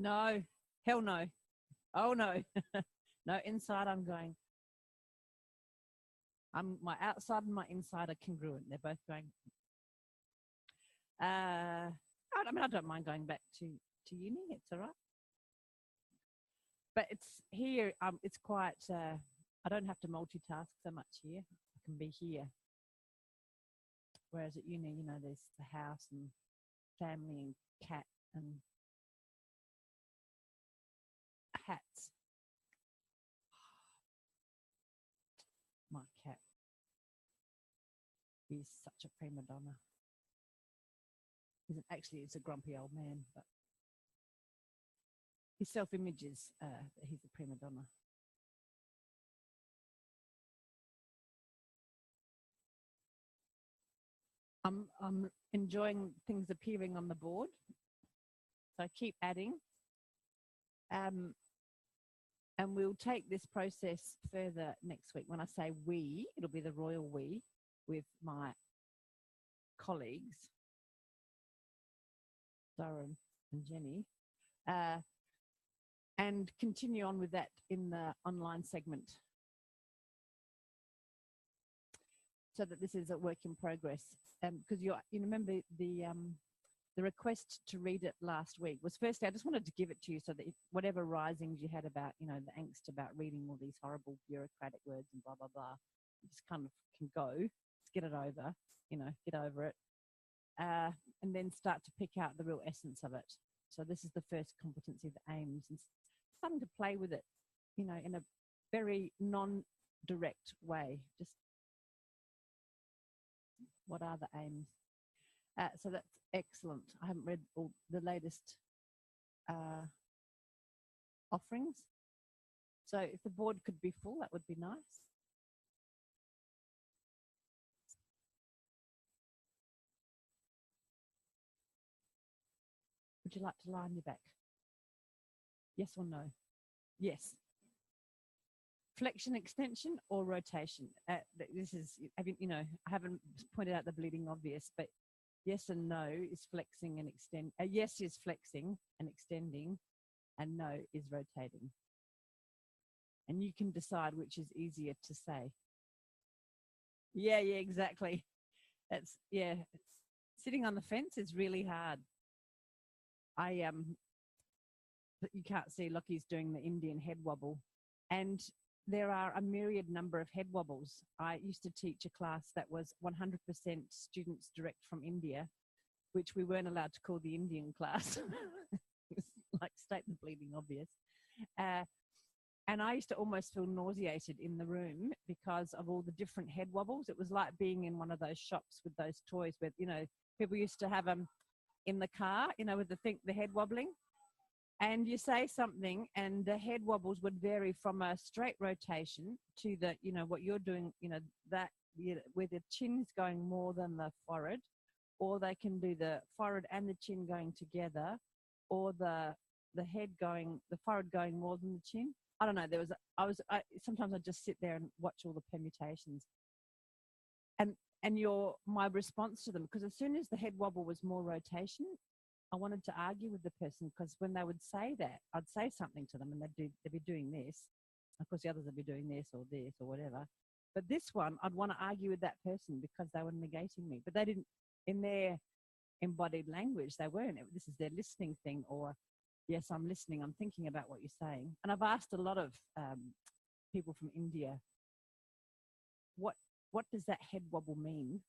No, hell no. Oh no. No, inside I'm going, my outside and my inside are congruent. They're both going, I mean, I don't mind going back to uni. It's all right. But it's here, it's quite, I don't have to multitask so much here. I can be here. Whereas at uni, there's the house and family and cat and hats. My cat is such a prima donna. It's a grumpy old man, but his self-image is that he's a prima donna. I'm enjoying things appearing on the board, so I keep adding. And we'll take this process further next week. When I say we, it'll be the royal we with my colleagues, Darren and Jenny, and continue on with that in the online segment. So that this is a work in progress. Because you remember the request to read it last week was, firstly, I just wanted to give it to you so that whatever risings you had about, the angst about reading all these horrible bureaucratic words and blah, blah, blah, you just kind of can go, just get it over, get over it. And then start to pick out the real essence of it. So this is the first competency of the aims, and starting to play with it, in a very non-direct way. Just what are the aims? So that's excellent. I haven't read all the latest offerings. So if the board could be full, that would be nice. Would you like to lie on your back? Yes or no? Yes. Flexion, extension, or rotation? This is, I haven't pointed out the bleeding obvious, but yes and no is flexing and extend. Yes is flexing and extending, and no is rotating. And you can decide which is easier to say. Yeah, exactly. Sitting on the fence is really hard. You can't see, Lockie's doing the Indian head wobble, and there are a myriad number of head wobbles. I used to teach a class that was 100% students direct from India, which we weren't allowed to call the Indian class. It was like state the bleeding obvious. And I used to almost feel nauseated in the room because of all the different head wobbles. It was like being in one of those shops with those toys where, people used to have them in the car, with the head wobbling. And you say something and the head wobbles would vary from a straight rotation to the, what you're doing, where the chin's going more than the forehead, or they can do the forehead and the chin going together, or the forehead going more than the chin. I don't know. Sometimes I just sit there and watch all the permutations. And my response to them, because as soon as the head wobble was more rotation, I wanted to argue with the person, because when they would say that, I'd say something to them and they'd be doing this. Of course, the others would be doing this or whatever. But this one, I'd want to argue with that person because they were negating me. But they didn't, in their embodied language, they weren't. This is their listening thing, or, yes, I'm listening, I'm thinking about what you're saying. And I've asked a lot of people from India, what does that head wobble mean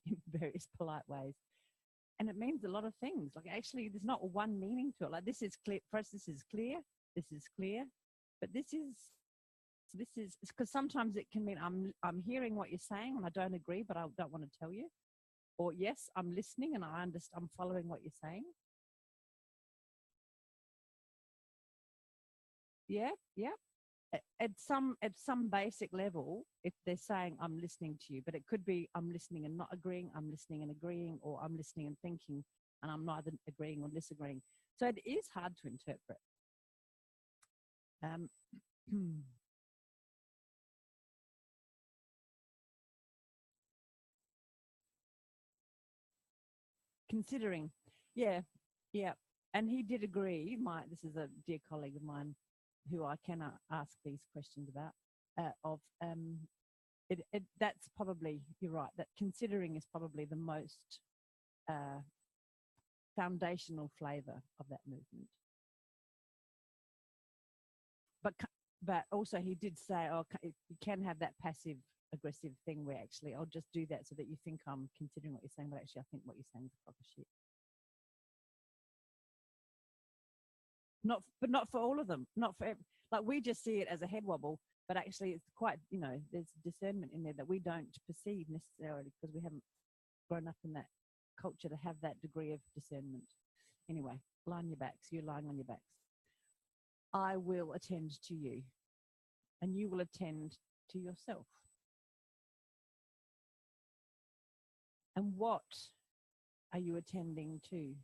in various polite ways? And it means a lot of things. Like, actually, there's not one meaning to it. Like, this is clear. For us, this is clear. This is clear. But this is because sometimes it can mean I'm hearing what you're saying and I don't agree, but I don't want to tell you. Or, yes, I'm listening and I'm following what you're saying. Yeah. At some basic level, if they're saying I'm listening to you, but it could be I'm listening and not agreeing, I'm listening and agreeing, or I'm listening and thinking, and I'm neither agreeing or disagreeing. So it is hard to interpret. Considering, yeah. And he did agree. This is a dear colleague of mine who I cannot ask these questions about. That's probably, you're right, that considering is probably the most foundational flavour of that movement. But also he did say, oh, you can have that passive aggressive thing where actually I'll just do that so that you think I'm considering what you're saying, but actually I think what you're saying is a crock of shit. Not for all of them. Not for like we just see it as a head wobble, but actually it's quite, there's discernment in there that we don't perceive necessarily because we haven't grown up in that culture to have that degree of discernment. Anyway, lie on your backs. You're lying on your backs. I will attend to you, and you will attend to yourself. And what are you attending to